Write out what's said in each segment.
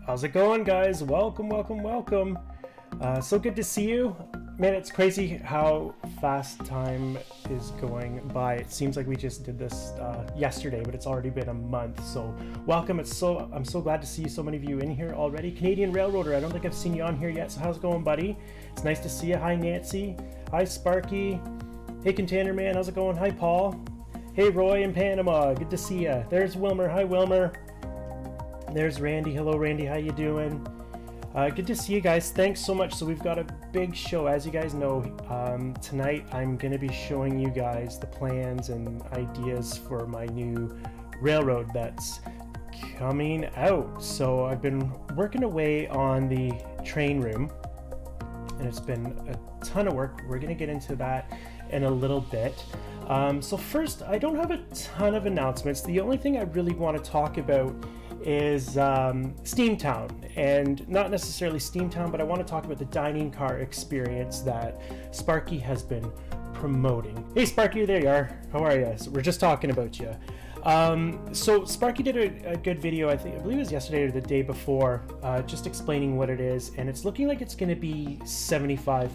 How's it going, guys? Welcome. So good to see you. Man, it's crazy how fast time is going by. It seems like we just did this yesterday, but it's already been a month. So welcome. I'm so glad to see so many of you in here already. Canadian Railroader, I don't think I've seen you on here yet. So how's it going, buddy? It's nice to see you. Hi, Nancy. Hi, Sparky. Hey, Container Man. How's it going? Hi, Paul. Hey, Roy in Panama. Good to see you. There's Wilmer. Hi, Wilmer. There's Randy. Hello, Randy. How you doing? Good to see you guys. Thanks so much. So we've got a big show. As you guys know, tonight I'm going to be showing you guys the plans and ideas for my new railroad that's coming out. So I've been working away on the train room, and it's been a ton of work. We're going to get into that in a little bit. So first, I don't have a ton of announcements. The only thing I really want to talk about is Steamtown, and not necessarily Steamtown, but I want to talk about the dining car experience that Sparky has been promoting. Hey Sparky, there you are. How are you? So we're just talking about you. So Sparky did a good video, I believe it was yesterday or the day before, just explaining what it is, and it's looking like it's going to be $75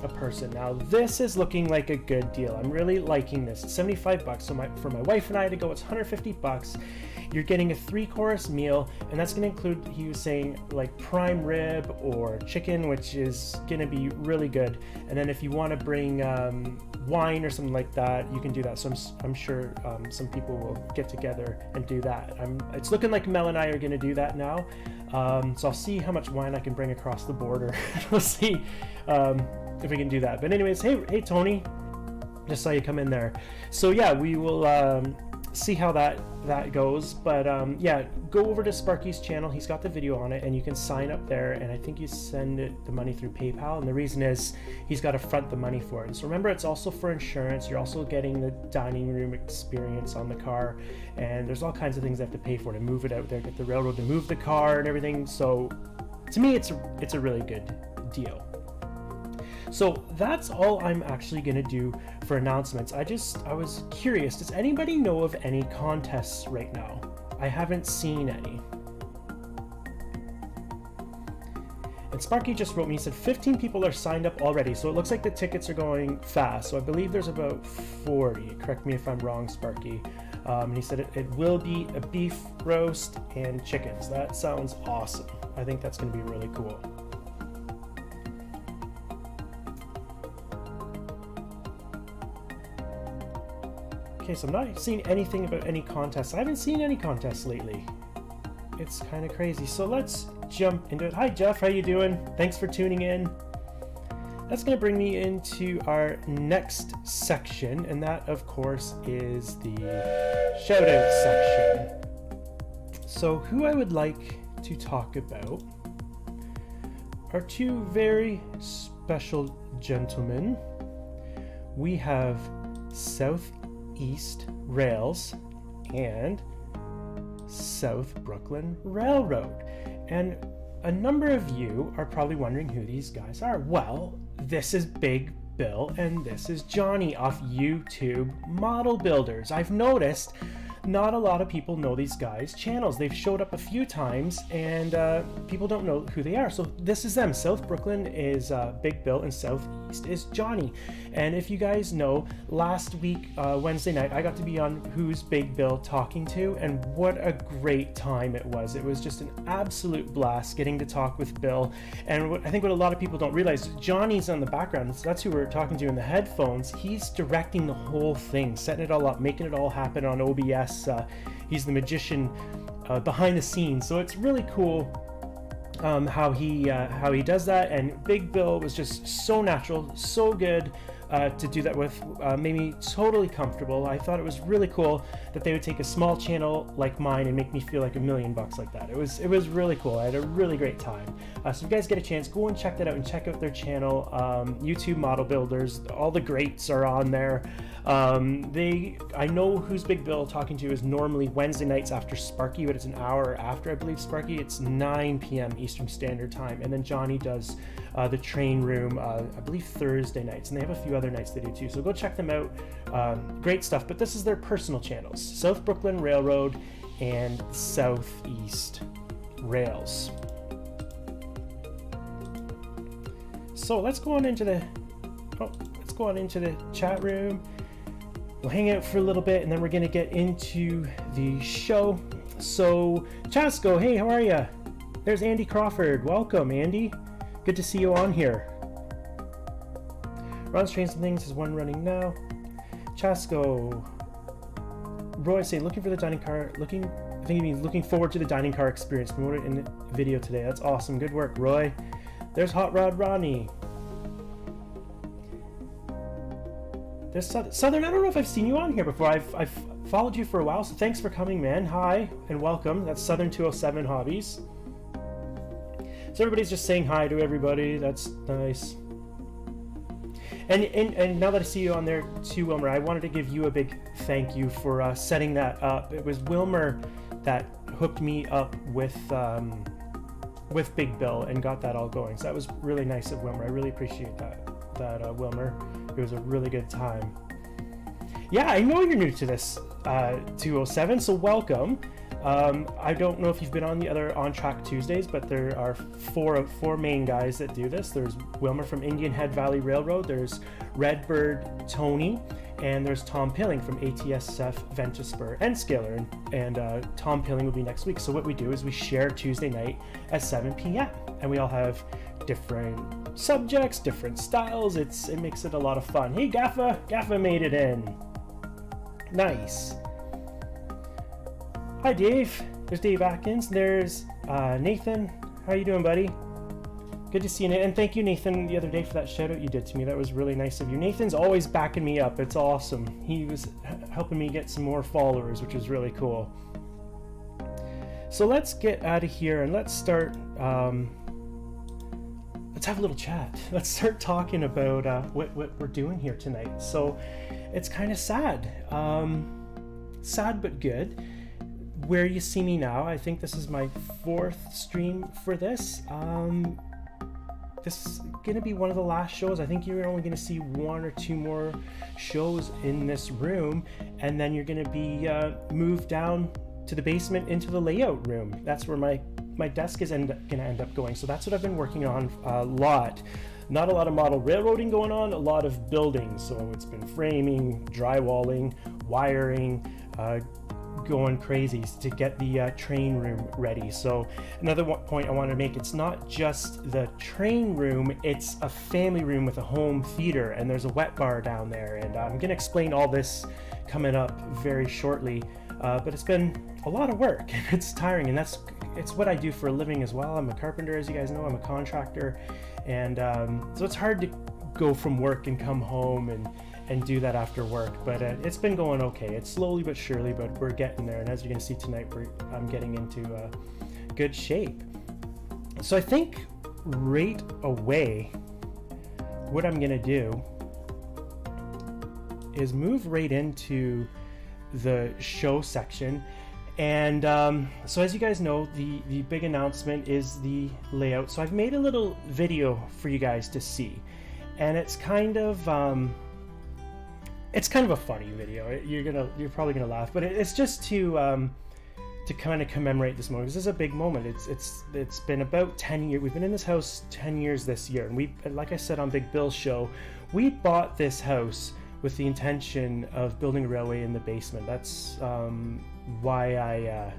a person. Now this is looking like a good deal. I'm really liking this. It's $75. So for my wife and I to go, it's $150. You're getting a 3-course meal, and that's going to include, he was saying, like prime rib or chicken, which is going to be really good. And then if you want to bring wine or something like that, you can do that. So I'm sure some people will get together and do that. It's looking like Mel and I are going to do that now. So I'll see how much wine I can bring across the border. We'll see if we can do that. But anyways, hey Tony, just saw you come in there. So yeah, we will see how that goes. But yeah, go over to Sparky's channel. He's got the video on it, and you can sign up there, and I think you send the money through PayPal, and the reason is he's got to front the money for it. And so remember, it's also for insurance. You're also getting the dining room experience on the car, and there's all kinds of things they have to pay for to move it out there, get the railroad to move the car and everything. So to me, it's a really good deal. So that's all I'm actually going to do for announcements. I was curious, does anybody know of any contests right now? I haven't seen any. And Sparky just wrote me, he said 15 people are signed up already, so it looks like the tickets are going fast. So I believe there's about 40. Correct me if I'm wrong, Sparky. And he said it will be a beef roast and chickens. That sounds awesome. I think that's going to be really cool. Okay, so I'm not seeing anything about any contests. I haven't seen any contests lately. It's kind of crazy. So let's jump into it. Hi Jeff, how you doing? Thanks for tuning in. That's going to bring me into our next section, and that of course is the shout out section. So who I would like to talk about are two very special gentlemen. We have Southeast Rails and South Brooklyn Railroad. And a number of you are probably wondering who these guys are. Well, this is Big Bill and this is Johnny off YouTube Model Builders. I've noticed not a lot of people know these guys' channels. They've showed up a few times, and people don't know who they are. So this is them. South Brooklyn is Big Bill, and Southeast is Johnny. And if you guys know, last week, Wednesday night, I got to be on Who's Big Bill Talking To, and what a great time it was. It was just an absolute blast getting to talk with Bill. And I think what a lot of people don't realize, Johnny's on the background. So that's who we're talking to in the headphones. He's directing the whole thing, setting it all up, making it all happen on OBS. He's the magician behind the scenes, so it's really cool how he does that. And Big Bill was just so natural, so good to do that with. Made me totally comfortable. I thought it was really cool that they would take a small channel like mine and make me feel like $1 million like that. It was really cool. I had a really great time. So if you guys get a chance, go and check that out and check out their channel, YouTube Model Builders. All the greats are on there. I know Who's Big Bill Talking To is normally Wednesday nights after Sparky, but it's an hour after, I believe, Sparky. It's 9 p.m. Eastern Standard Time. And then Johnny does the train room, I believe Thursday nights, and they have a few other nights they do too. So go check them out. Great stuff. But this is their personal channels: South Brooklyn Railroad and Southeast rails. So let's go on into the chat room. We'll hang out for a little bit and then we're gonna get into the show. So Chasco, hey, how are you? There's Andy Crawford. Welcome, Andy. Good to see you on here. Ron's Trains and Things is one running now. Chasco. Roy say looking for the dining car. I think he means looking forward to the dining car experience promoted in the video today. That's awesome. Good work, Roy. There's Hot Rod Ronnie. There's Southern. I don't know if I've seen you on here before. I've followed you for a while, so thanks for coming, man. Hi and welcome. That's Southern 207 Hobbies. So everybody's just saying hi to everybody. That's nice. And now that I see you on there too, Wilmer, I wanted to give you a big thank you for setting that up. It was Wilmer that hooked me up with Big Bill and got that all going. So that was really nice of Wilmer. I really appreciate that, Wilmer. It was a really good time. Yeah, I know you're new to this 207, so welcome. I don't know if you've been on the other On Track Tuesdays, but there are four main guys that do this. There's Wilmer from Indian Head Valley Railroad, there's Redbird Tony, and there's Tom Pilling from ATSF Ventuspur and Scalar, and Tom Pilling will be next week. So what we do is we share Tuesday night at 7 p.m. and we all have different subjects, different styles. It makes it a lot of fun. Hey Gaffa made it in. Nice. Hi Dave, there's Dave Atkins, there's Nathan, how you doing, buddy? Good to see you, and thank you, Nathan, the other day for that shout out you did to me. That was really nice of you. Nathan's always backing me up, it's awesome. He was helping me get some more followers, which is really cool. So let's get out of here and let's start, let's have a little chat. Let's start talking about what we're doing here tonight. So it's kind of sad, sad but good. Where you see me now, I think this is my 4th stream for this. This is gonna be one of the last shows. I think you're only gonna see 1 or 2 more shows in this room, and then you're gonna be moved down to the basement into the layout room. That's where my desk is gonna end up going. So that's what I've been working on a lot. Not a lot of model railroading going on, a lot of building. So it's been framing, drywalling, wiring, going crazy to get the train room ready. So another point I want to make, it's not just the train room, it's a family room with a home theater, and there's a wet bar down there, and I'm going to explain all this coming up very shortly, but it's been a lot of work and it's tiring, and it's what I do for a living as well. I'm a carpenter, as you guys know. I'm a contractor, and so it's hard to go from work and come home and do that after work, but it's been going okay. It's slowly but surely, but we're getting there, and as you're gonna see tonight, I'm getting into good shape. So I think right away what I'm gonna do is move right into the show section, and so as you guys know, the big announcement is the layout. So I've made a little video for you guys to see, and it's kind of a funny video. You're probably gonna laugh, but it's just to kind of commemorate this moment. This is a big moment. It's been about 10 years. We've been in this house 10 years this year, and we, like I said on Big Bill's show, we bought this house with the intention of building a railway in the basement. That's why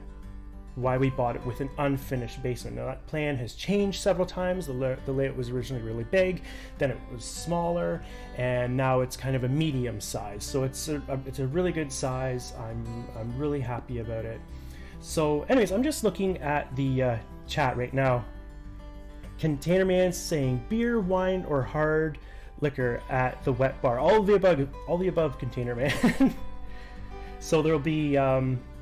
we bought it with an unfinished basement. Now that plan has changed several times. The layout was originally really big, then it was smaller, and now it's kind of a medium size. So it's a really good size. I'm really happy about it. So anyways, I'm just looking at the chat right now. Container Man saying beer, wine, or hard liquor at the wet bar. All the above, Container Man. So there'll be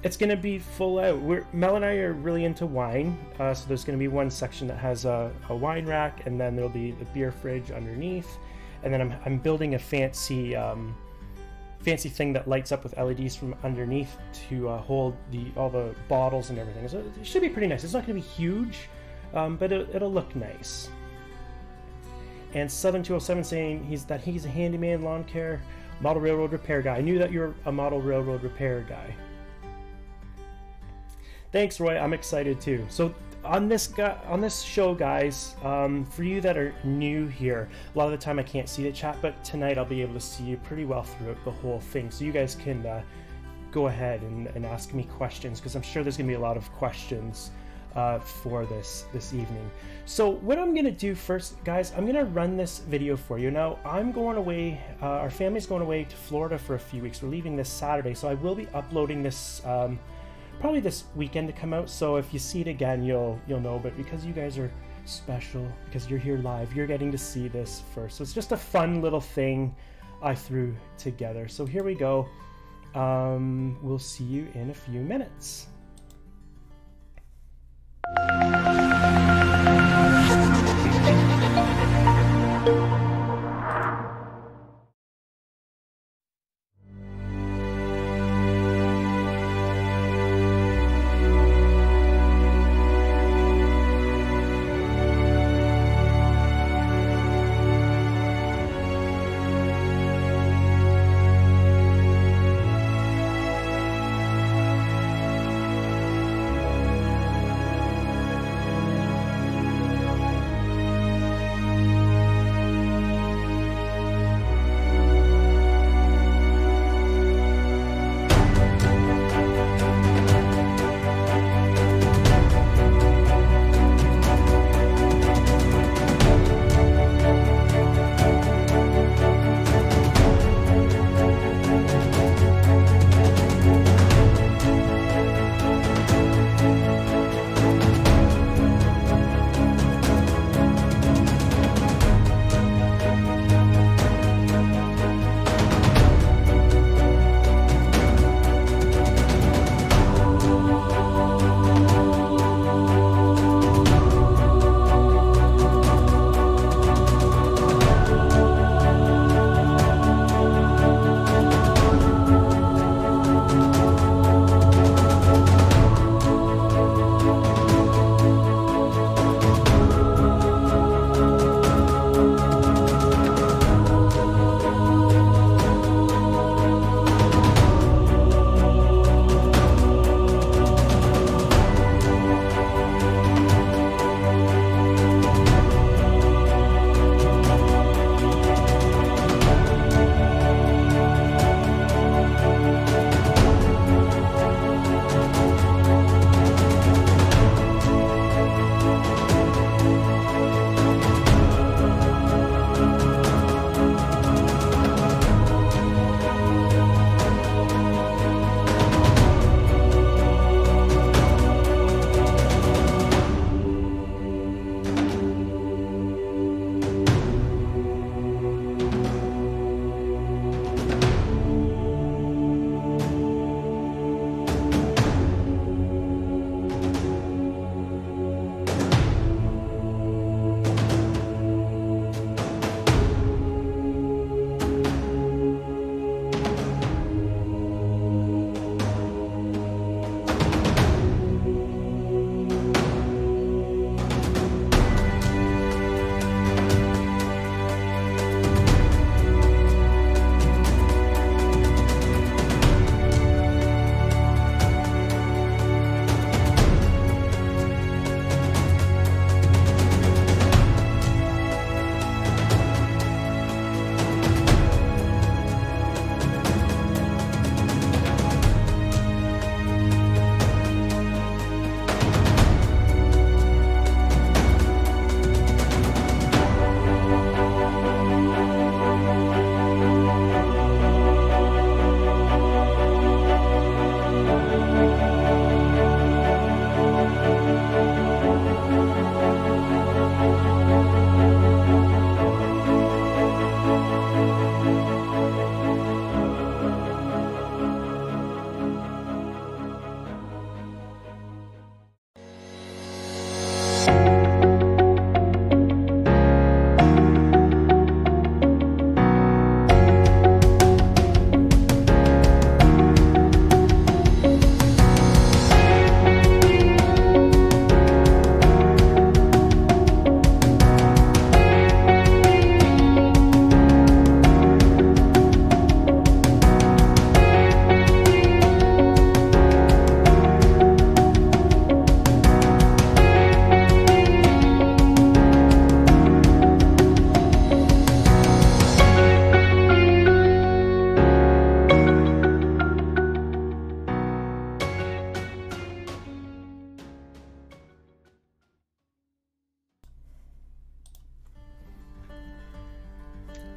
it's gonna be full out. Mel and I are really into wine, so there's gonna be one section that has a wine rack, and then there'll be the beer fridge underneath, and then I'm building a fancy thing that lights up with LEDs from underneath to hold all the bottles and everything. So it should be pretty nice. It's not gonna be huge, but it'll look nice. And Southern 207 saying he's a handyman, lawn care, model railroad repair guy. I knew that you're a model railroad repair guy. Thanks, Roy. I'm excited too. So on this show, guys, for you that are new here, a lot of the time I can't see the chat, but tonight I'll be able to see you pretty well throughout the whole thing, so you guys can go ahead and ask me questions, because I'm sure there's gonna be a lot of questions for this evening. So what I'm gonna do first, guys, I'm gonna run this video for you. Now I'm going away, our family's going away to Florida for a few weeks. We're leaving this Saturday, so I will be uploading this probably this weekend to come out. So if you see it again, you'll know, but because you guys are special, because you're here live, you're getting to see this first. So it's just a fun little thing I threw together. So here we go. We'll see you in a few minutes.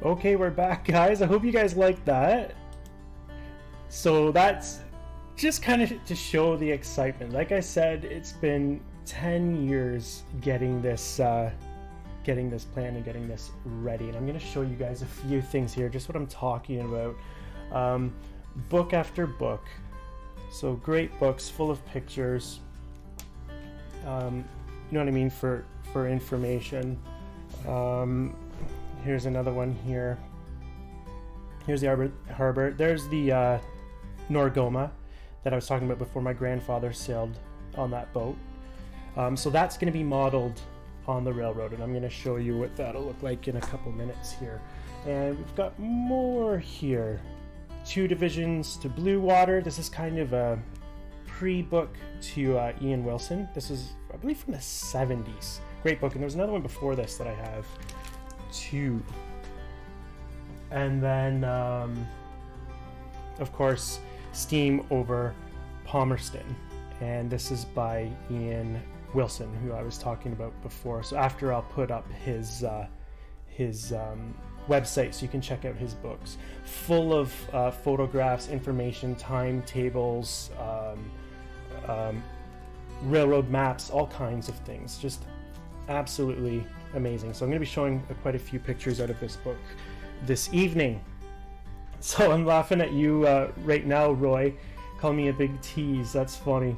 Okay, we're back, guys. I hope you guys liked that. So that's just kind of to show the excitement. Like I said, it's been 10 years getting this plan and getting this ready. And I'm going to show you guys a few things here, just what I'm talking about. Book after book. So great books full of pictures. You know what I mean, for information. Here's another one here. Here's the harbor. There's the Norgoma that I was talking about before. My grandfather sailed on that boat. So that's going to be modeled on the railroad, and I'm going to show you what that'll look like in a couple minutes here. And we've got more here. 2 divisions to Blue Water. This is kind of a pre-book to Ian Wilson. This is, I believe, from the 70s. Great book. And there's another one before this that I have too. And then, of course, Steam over Palmerston. And this is by Ian Wilson, who I was talking about before. So after, I'll put up his website so you can check out his books, full of photographs, information, timetables, railroad maps, all kinds of things. Just absolutely amazing. So I'm going to be showing quite a few pictures out of this book this evening. So I'm laughing at you right now, Roy. Call me a big tease. That's funny.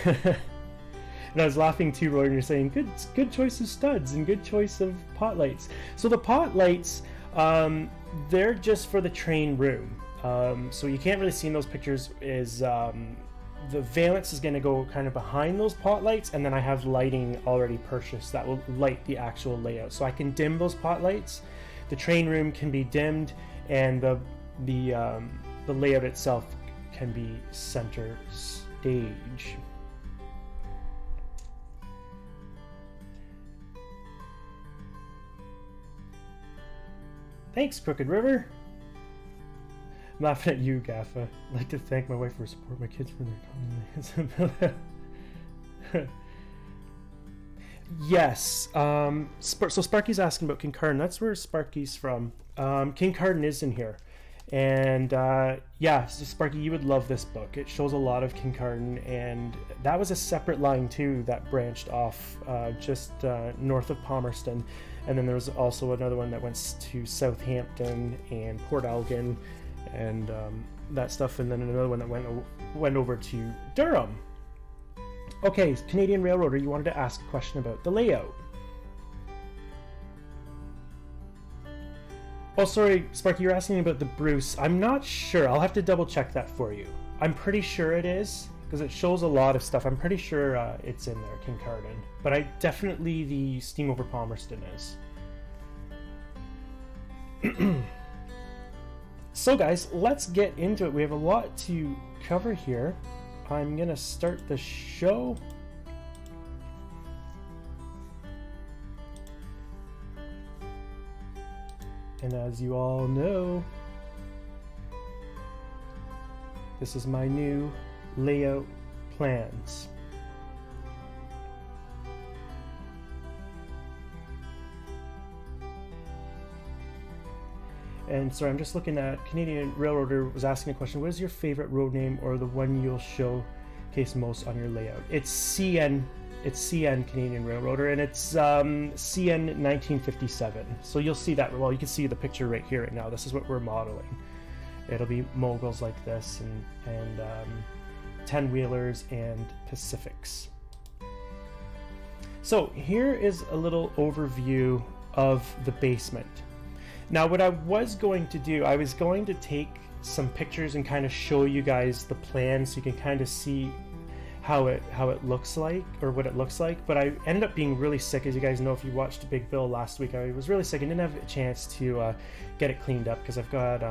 And I was laughing too, Roy, and you're saying good choice of studs and good choice of pot lights. So the pot lights, they're just for the train room. So you can't really see in those pictures is the valence is going to go kind of behind those pot lights, and then I have lighting already purchased that will light the actual layout. So I can dim those pot lights. The train room can be dimmed, and the layout itself can be center stage. Thanks, Crooked River. I'm laughing at you, Gaffa. I'd like to thank my wife for supporting my kids for their comments. Yes. So Sparky's asking about Kincardine. That's where Sparky's from. Kincardine is in here. And yeah, so Sparky, you would love this book. It shows a lot of Kincardine, and that was a separate line too that branched off just north of Palmerston. And then there was also another one that went to Southampton and Port Elgin and that stuff, and then another one that went over to Durham. Okay, Canadian Railroader, you wanted to ask a question about the layout. Oh, sorry, Sparky, you're asking about the Bruce. I'm not sure. I'll have to double check that for you. I'm pretty sure it is, because it shows a lot of stuff. I'm pretty sure it's in there, Kincardine. But I definitely, the Steam over Palmerston is. So guys, let's get into it. We have a lot to cover here. I'm gonna start the show. And as you all know, this is my new layout plans. And sorry, I'm just looking at Canadian Railroader was asking a question. What is your favorite road name or the one you'll showcase most on your layout? It's CN. It's CN Canadian Railroader, and it's CN 1957. So you'll see that. Well, you can see the picture right here, right now. This is what we're modeling. It'll be moguls like this, and 10-wheelers and Pacifics. So here is a little overview of the basement. Now, what I was going to do, I was going to take some pictures and kind of show you guys the plan so you can kind of see how it looks like, or what it looks like. But I ended up being really sick. As you guys know, if you watched Big Bill last week, I was really sick and didn't have a chance to get it cleaned up because I've got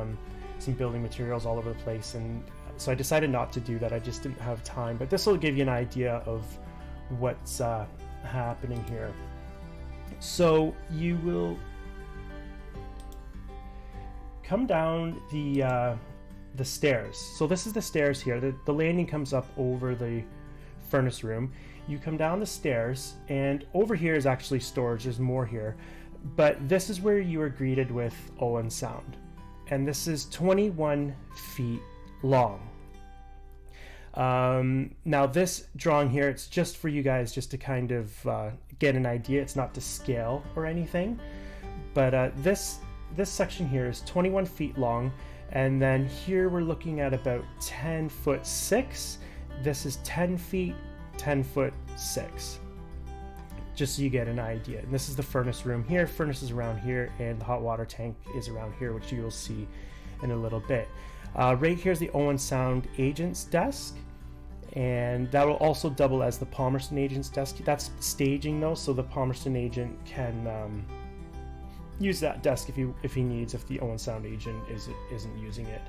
some building materials all over the place, and so I decided not to do that. I just didn't have time. But this will give you an idea of what's happening here. So you will come down the stairs. So this is the stairs here. The landing comes up over the furnace room. You come down the stairs, and over here is actually storage. There's more here. But this is where you are greeted with Owen Sound. And this is 21 feet long. Now this drawing here, it's just for you guys just to kind of get an idea. It's not to scale or anything. But this section here is 21 feet long. And then here we're looking at about 10'6". This is 10 feet, 10'6". Just so you get an idea. And this is the furnace room here. Furnace is around here, and the hot water tank is around here, which you will see in a little bit. Right here is the Owen Sound agent's desk, and that will also double as the Palmerston agent's desk. That's staging though, so the Palmerston agent can use that desk if he needs, if the Owen Sound agent isn't using it.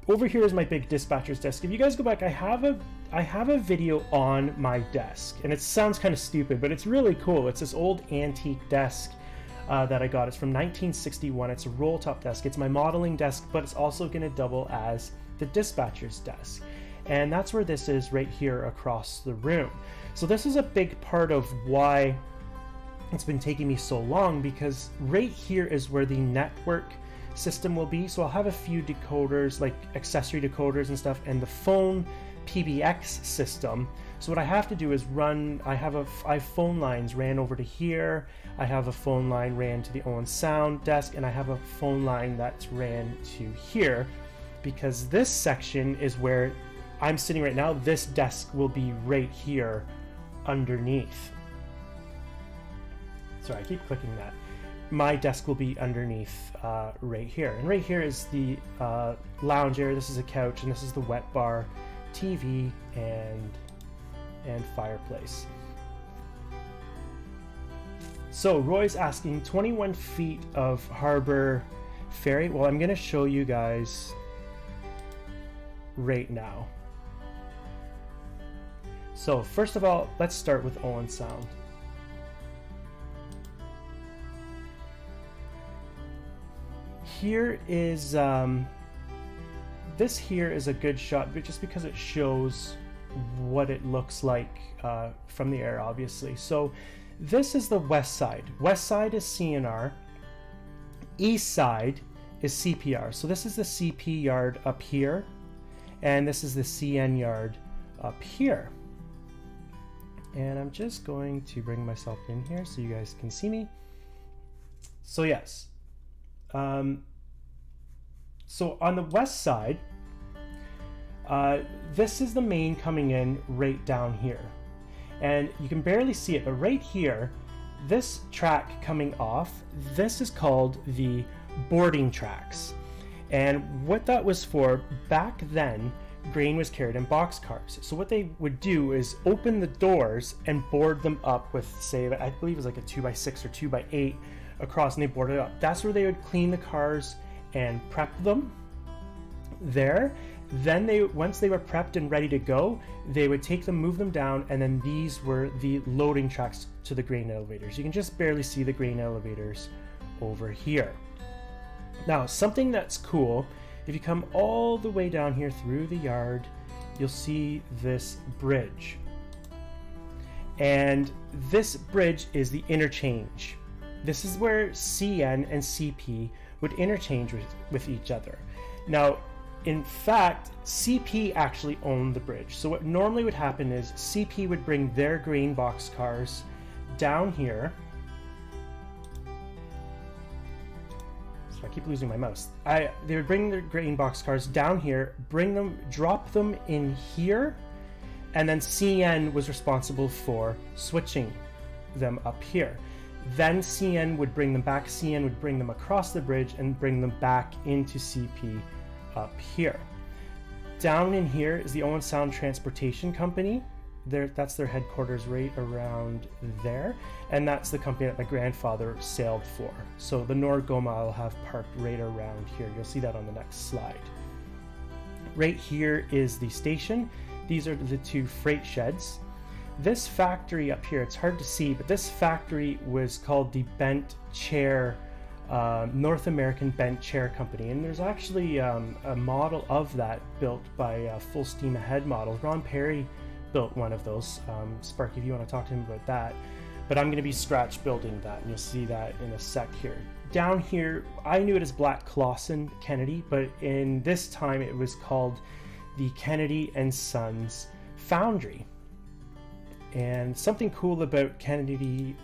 Over here is my big dispatcher's desk. If you guys go back, I have a video on my desk, and it sounds kind of stupid, but it's really cool. It's this old antique desk that I got. It's from 1961. It's a roll top desk. It's my modeling desk, but it's also going to double as the dispatcher's desk. And that's where this is, right here across the room. So this is a big part of why it's been taking me so long, because right here is where the network system will be. So I'll have a few decoders, like accessory decoders and stuff, and the phone PBX system. So what I have to do is run, I have phone lines ran over to here, I have a phone line ran to the Owen Sound desk, and I have a phone line that's ran to here, because this section is where I'm sitting right now. This desk will be right here underneath. Sorry, I keep clicking that. My desk will be underneath right here. And right here is the lounge area. This is a couch, and this is the wet bar, TV, and fireplace. So Roy's asking 21 feet of harbor ferry. Well, I'm going to show you guys right now. So first of all, let's start with Owen Sound. Here is this here is a good shot, but just because it shows what it looks like from the air, obviously. So this is the west side. West side is CNR. East side is CPR. So this is the CP yard up here, and this is the CN yard up here. And I'm just going to bring myself in here so you guys can see me. So yes. So on the west side, this is the main coming in right down here. And you can barely see it, but right here, this track coming off, this is called the boarding tracks. And what that was for, back then, grain was carried in boxcars. So what they would do is open the doors and board them up with, say, I believe it was like a 2x6 or 2x8 across, and they boarded it up. That's where they would clean the cars and prep them there. Then once they were prepped and ready to go, they would take them, move them down, and then these were the loading tracks to the grain elevators. You can just barely see the grain elevators over here. Now, something that's cool, if you come all the way down here through the yard, you'll see this bridge. And this bridge is the interchange. This is where CN and CP would interchange with each other. Now, in fact, CP actually owned the bridge. So what normally would happen is CP would bring their grain box cars down here. So I keep losing my mouse. They would bring their grain box cars down here, bring them, drop them in here, and then CN was responsible for switching them up here. Then CN would bring them back, CN would bring them across the bridge and bring them back into CP up here. Down in here is the Owen Sound Transportation Company. That's their headquarters right around there. And that's the company that my grandfather sailed for. So the Norgoma I'll have parked right around here. You'll see that on the next slide. Right here is the station. These are the two freight sheds. This factory up here, it's hard to see, but this factory was called the Bent Chair, North American Bent Chair Company. And there's actually a model of that built by Full Steam Ahead Models. Ron Perry built one of those. Sparky, if you want to talk to him about that. but I'm going to be scratch building that, and you'll see that in a sec here. Down here, I knew it as Black Clawson Kennedy, but in this time it was called the Kennedy and Sons Foundry. And something cool about Kennedy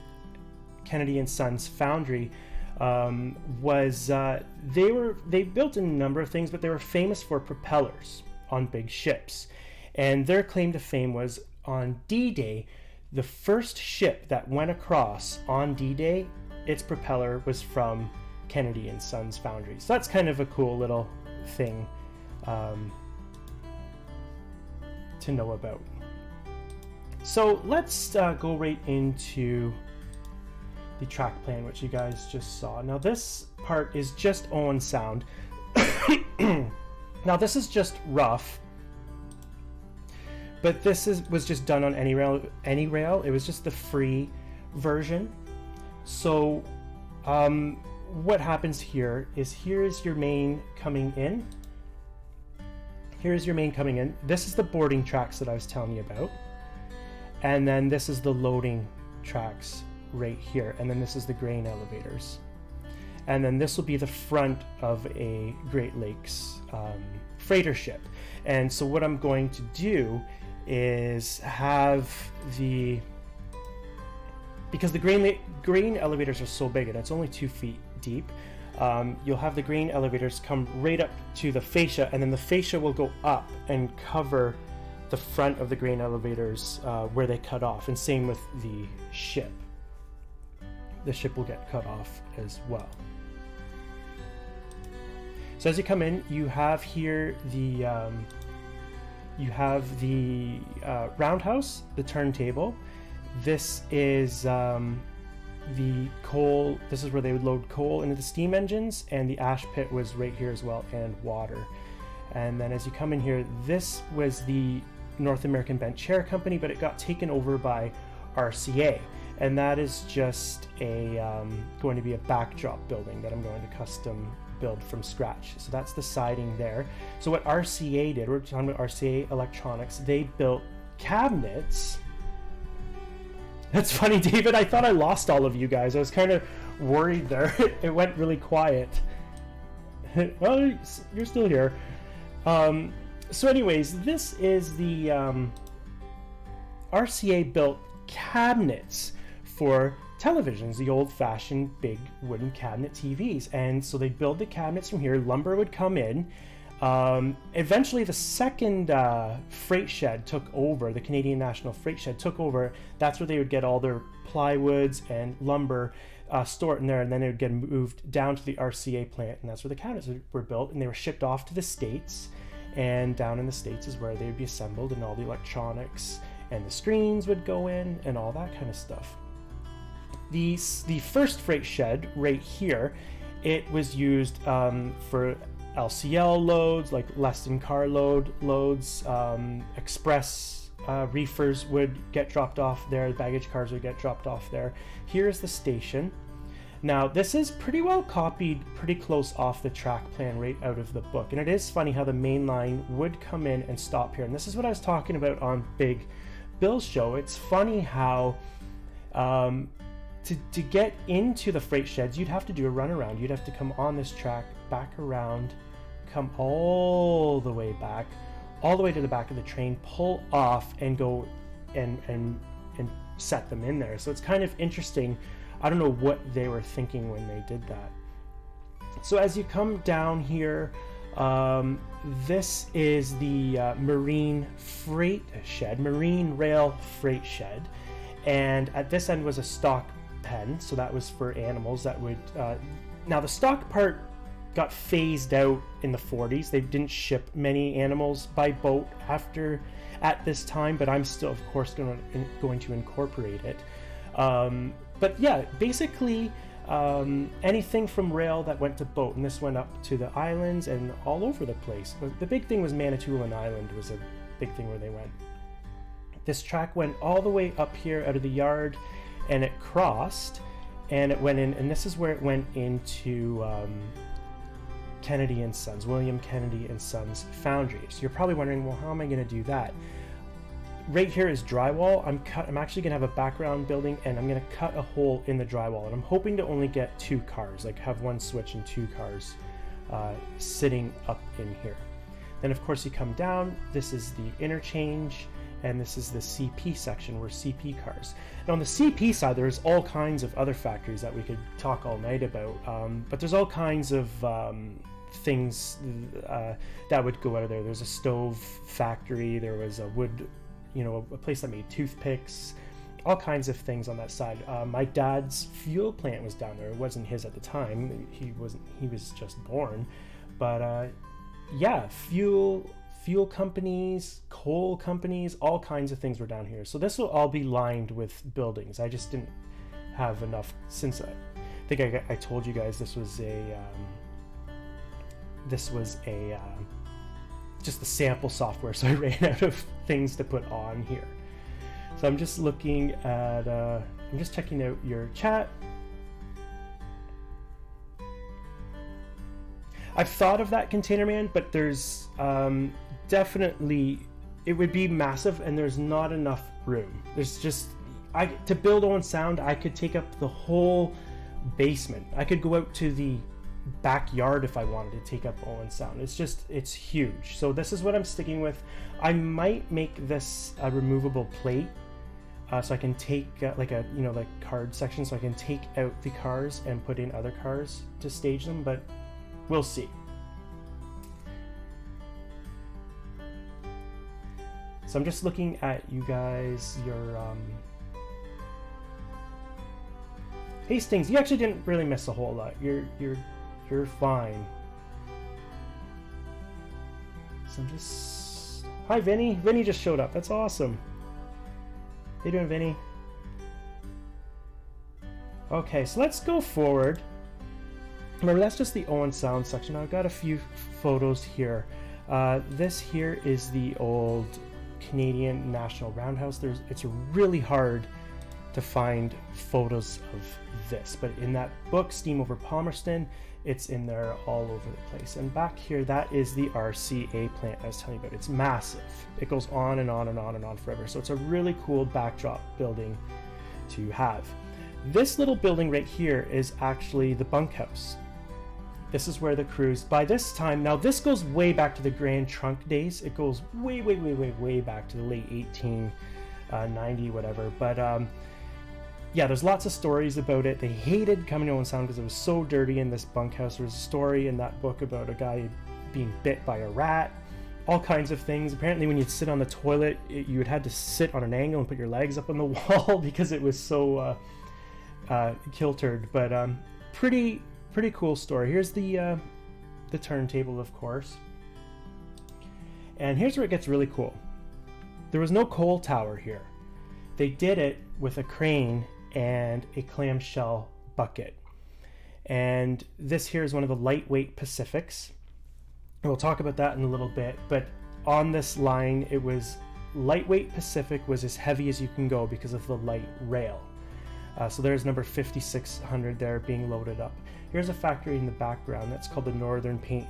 and Sons Foundry was they built a number of things, but they were famous for propellers on big ships. And their claim to fame was on D-Day, the first ship that went across on D-Day, its propeller was from Kennedy and Sons Foundry. So that's kind of a cool little thing to know about. So let's go right into the track plan, which you guys just saw. Now this part is just Owen Sound. Now this is just rough, but this was just done on any rail. It was just the free version. So what happens here is, here's your main coming in. Here's your main coming in. This is the boarding tracks that I was telling you about. And then this is the loading tracks right here. And then this is the grain elevators. And then this will be the front of a Great Lakes freighter ship. And so what I'm going to do is have because the grain elevators are so big and it's only 2 feet deep, you'll have the grain elevators come right up to the fascia, and then the fascia will go up and cover the front of the grain elevators where they cut off, and same with the ship. The ship will get cut off as well. So as you come in, you have here the roundhouse, the turntable. This is the coal. This is where they would load coal into the steam engines, and the ash pit was right here as well, and water. And then as you come in here, this was the North American Bent Chair Company, but it got taken over by RCA, and that is just going to be a backdrop building that I'm going to custom build from scratch. So that's the siding there. So what RCA did, we're talking about RCA Electronics, they built cabinets. That's funny, David, I thought I lost all of you guys. I was kind of worried there. It went really quiet. Well, you're still here. So anyways, this is the RCA built cabinets for televisions, the old-fashioned big wooden cabinet TVs. And so they'd build the cabinets from here, lumber would come in. Eventually the second freight shed took over, the Canadian National Freight Shed took over. That's where they would get all their plywoods and lumber stored in there, and then it would get moved down to the RCA plant, and that's where the cabinets were built, and they were shipped off to the States. And down in the States is where they would be assembled, and all the electronics and the screens would go in and all that kind of stuff. The first freight shed right here, it was used for LCL loads, like less than carload loads. Express reefers would get dropped off there, the baggage cars would get dropped off there. Here's the station. Now this is pretty well copied, pretty close off the track plan right out of the book, and it is funny how the main line would come in and stop here, and this is what I was talking about on Big Bill's show. It's funny how to get into the freight sheds, you'd have to do a runaround. You'd have to come on this track, back around, come all the way back, all the way to the back of the train, pull off, and go and set them in there. So it's kind of interesting. I don't know what they were thinking when they did that. So as you come down here, this is the marine freight shed, marine rail freight shed, and at this end was a stock pen, so that was for animals that would now the stock part got phased out in the 40s. They didn't ship many animals by boat at this time, but I'm still of course going to incorporate it. But yeah, basically anything from rail that went to boat, and this went up to the islands and all over the place. But the big thing was Manitoulin Island was a big thing where they went. This track went all the way up here out of the yard, and it crossed, and it went in, and this is where it went into Kennedy and Sons, William Kennedy and Sons Foundry. So you're probably wondering, well, how am I going to do that? right here is drywall. I'm actually gonna have a background building, and I'm gonna cut a hole in the drywall, and I'm hoping to only get 2 cars, like have 1 switch and 2 cars sitting up in here. Then of course you come down, this is the interchange, and this is the CP section where CP cars. Now on the CP side, there's all kinds of other factories that we could talk all night about, but there's all kinds of things that would go out of there. There's a stove factory, there was a wood, you know, a place that made toothpicks, all kinds of things on that side. My dad's fuel plant was down there. It wasn't his at the time, he was just born, but yeah, fuel companies, coal companies, all kinds of things were down here. So this will all be lined with buildings. I just didn't have enough, since I think I told you guys this was just the sample software, so I ran out of things to put on here. So I'm just looking at I'm just checking out your chat. I've thought of that Container Man, but there's definitely, it would be massive and there's not enough room. There's just, to build Owen Sound, I could take up the whole basement. I could go out to the backyard if I wanted to take up Owen Sound. It's huge. So this is what I'm sticking with. I might make this a removable plate, so I can take like a, you know, like card section, so I can take out the cars and put in other cars to stage them, but we'll see. So I'm just looking at you guys, your Hastings, you actually didn't really miss a whole lot. You're fine. So I'm just, hi Vinny. Vinny just showed up. That's awesome. How you doing, Vinny? Okay, so let's go forward. Remember, that's just the Owen Sound section. I've got a few photos here. This here is the old Canadian National Roundhouse. It's really hard to find photos of this, but in that book, Steam Over Palmerston, it's in there all over the place. And back here, that is the RCA plant I was telling you about. It's massive. It goes on and on and on and on forever. So it's a really cool backdrop building to have. This little building right here is actually the bunkhouse. This is where the crews, by this time, now this goes way back to the Grand Trunk days. It goes way, way, way, way, way back to the late 1890, whatever. But yeah, there's lots of stories about it. They hated coming to Owen Sound because it was so dirty in this bunkhouse. There was a story in that book about a guy being bit by a rat, all kinds of things. Apparently when you'd sit on the toilet, you would have to sit on an angle and put your legs up on the wall because it was so kiltered. But pretty cool story. Here's the turntable, of course. And here's where it gets really cool. There was no coal tower here. They did it with a crane and a clamshell bucket. And this here is one of the lightweight Pacifics. We'll talk about that in a little bit, but on this line, it was lightweight Pacific was as heavy as you can go because of the light rail. So there's number 5600 there being loaded up. Here's a factory in the background that's called the Northern Paint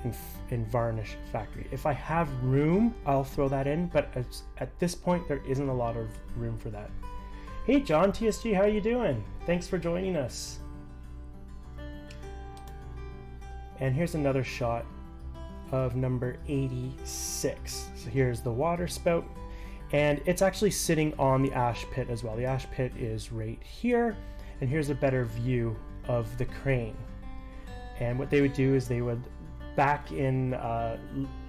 and Varnish Factory. If I have room, I'll throw that in, but at this point, there isn't a lot of room for that. Hey John, TSG, how you doing? Thanks for joining us. And here's another shot of number 86. So here's the water spout, and it's actually sitting on the ash pit as well. The ash pit is right here, and here's a better view of the crane. And what they would do is they would back in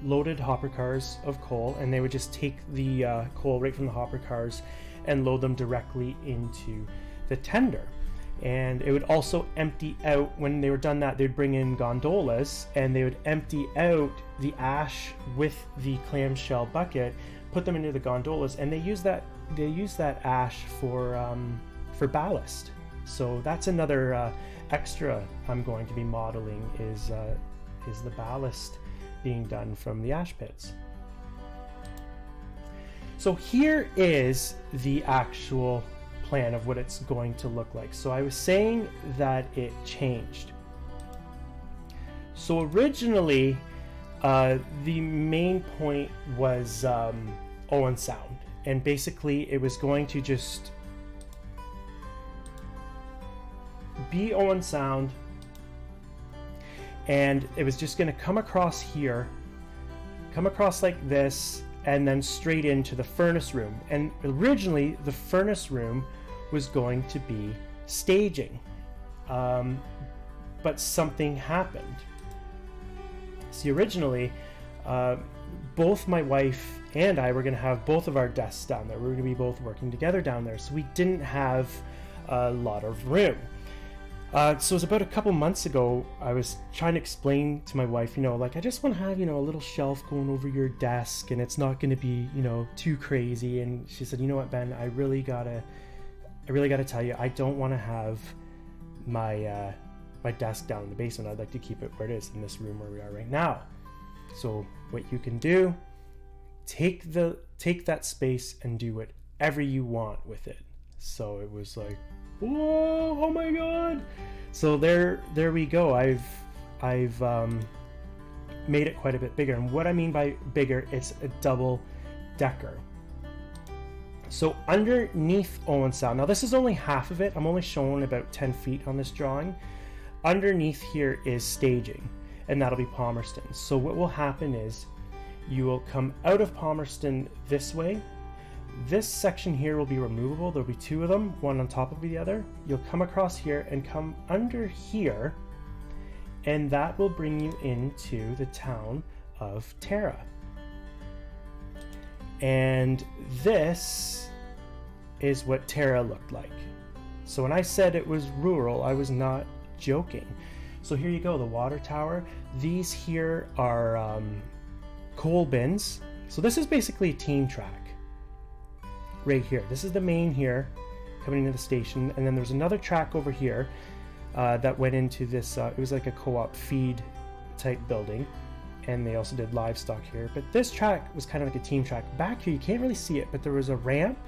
loaded hopper cars of coal, and they would just take the coal right from the hopper cars and load them directly into the tender. And it would also empty out, when they were done that, they'd bring in gondolas and they would empty out the ash with the clamshell bucket, put them into the gondolas, and they use that ash for ballast. So that's another extra I'm going to be modeling is the ballast being done from the ash pits. So here is the actual plan of what it's going to look like. So I was saying that it changed. So originally, the main point was Owen Sound, and basically it was going to just be on sound, and it was just going to come across here, come across like this, and then straight into the furnace room. And originally the furnace room was going to be staging, but something happened. See, originally both my wife and I were going to have both of our desks down there. We were going to be both working together down there, so we didn't have a lot of room. So it was about a couple months ago, I was trying to explain to my wife, you know, like, I just want to have, you know, a little shelf going over your desk, and it's not going to be, you know, too crazy. And she said, you know what, Ben, I really gotta tell you, I don't want to have my my desk down in the basement. I'd like to keep it where it is in this room where we are right now. So what you can do, take that space and do whatever you want with it. So it was like, whoa, oh my god. So there we go. I've made it quite a bit bigger. And what I mean by bigger, it's a double decker. So underneath Owen Sound, now this is only half of it. I'm only showing about 10 feet on this drawing. Underneath here is staging, and that'll be Palmerston. So what will happen is you will come out of Palmerston this way. This section here will be removable. There'll be two of them, one on top of the other. You'll come across here and come under here, and that will bring you into the town of Tara. And this is what Tara looked like. So when I said it was rural, I was not joking. So here you go, the water tower. These here are coal bins. So this is basically a team track right here. This is the main here coming into the station, and then there's another track over here that went into this, it was like a co-op feed type building, and they also did livestock here. But this track was kind of like a team track. Back here you can't really see it, but there was a ramp,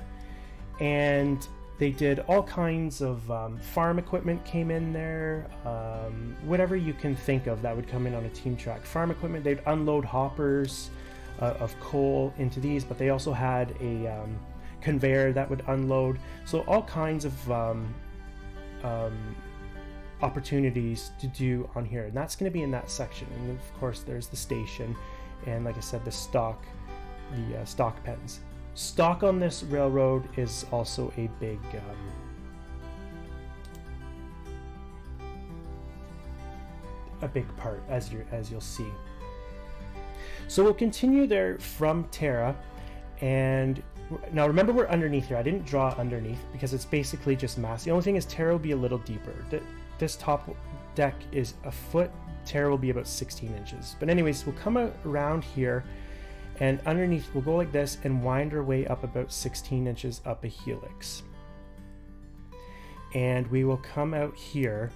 and they did all kinds of farm equipment came in there, whatever you can think of that would come in on a team track. Farm equipment, they'd unload hoppers of coal into these, but they also had a conveyor that would unload. So all kinds of opportunities to do on here, and that's going to be in that section. And of course there's the station, and like I said, the stock pens. Stock on this railroad is also a big part, as you'll see. So we'll continue there from Tara, and now remember we're underneath here. I didn't draw underneath because it's basically just mass. The only thing is Tara will be a little deeper. This top deck is a foot. Tara will be about 16 inches. But anyways, we'll come around here, and underneath we'll go like this and wind our way up about 16 inches up a helix. And we will come out here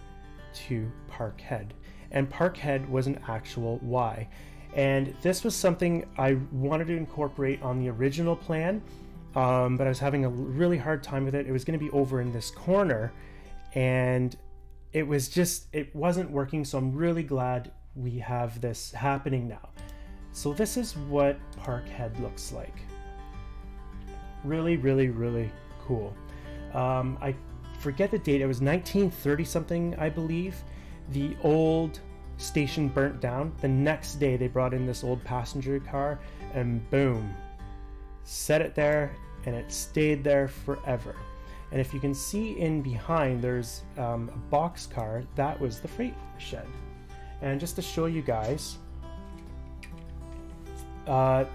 to Parkhead. And Parkhead was an actual Y. And this was something I wanted to incorporate on the original plan, but I was having a really hard time with it. It was going to be over in this corner, and it wasn't working. So I'm really glad we have this happening now. So this is what Parkhead looks like. Really, really, really cool. I forget the date. It was 1930 something, I believe. The old station burnt down. The next day they brought in this old passenger car, and boom, set it there, and it stayed there forever. And if you can see in behind, there's a boxcar. That was the freight shed. And just to show you guys,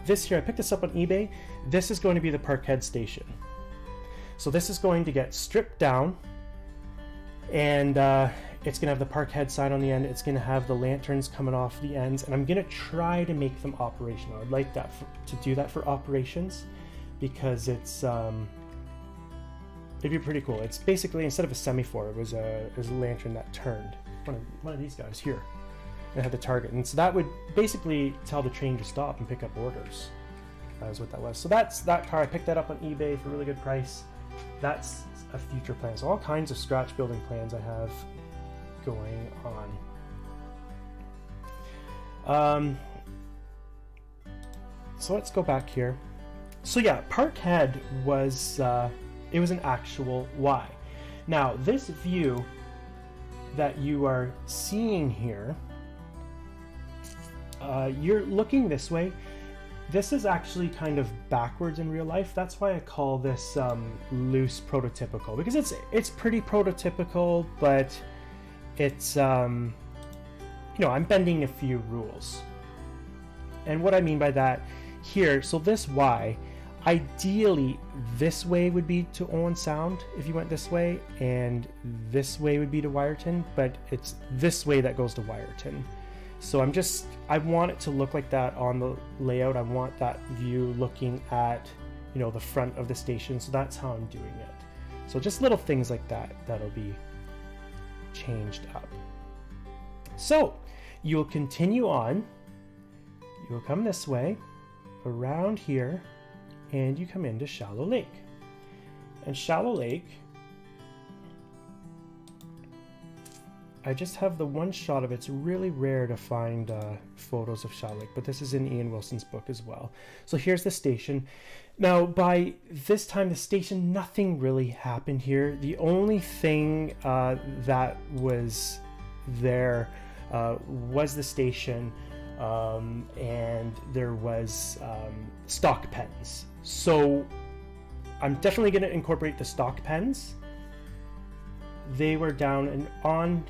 this here, I picked this up on eBay. This is going to be the Parkhead Station. So this is going to get stripped down, and it's going to have the Parkhead sign on the end. It's going to have the lanterns coming off the ends, and I'm going to try to make them operational. I'd like that to do that for operations, because it's it'd be pretty cool. It's basically, instead of a semaphore, it was a lantern that turned. One of these guys here. It had the target, and so that would basically tell the train to stop and pick up orders. That was what that was. So that's that car. I picked that up on eBay for a really good price. That's a future plan. So all kinds of scratch building plans I have going on. So let's go back here, So yeah, Parkhead was it was an actual Y. Now this view that you are seeing here, you're looking this way. This is actually kind of backwards in real life. That's why I call this loose prototypical, because it's pretty prototypical, but it's you know, I'm bending a few rules. And what I mean by that here, so this Y, ideally this way would be to Owen Sound if you went this way, and this way would be to Wyerton, but it's this way that goes to Wyerton. So I want it to look like that on the layout. I want that view looking at, you know, the front of the station. So that's how I'm doing it. So just little things like that that'll be changed up. So you'll continue on. You'll come this way, around here, and you come into Shallow Lake. And Shallow Lake, I just have the one shot of it. It's really rare to find photos of Shallow Lake, but this is in Ian Wilson's book as well. So here's the station. Now, by this time, the station, nothing really happened here. The only thing that was there was the station, and there was stock pens. So I'm definitely going to incorporate the stock pens. They were down and on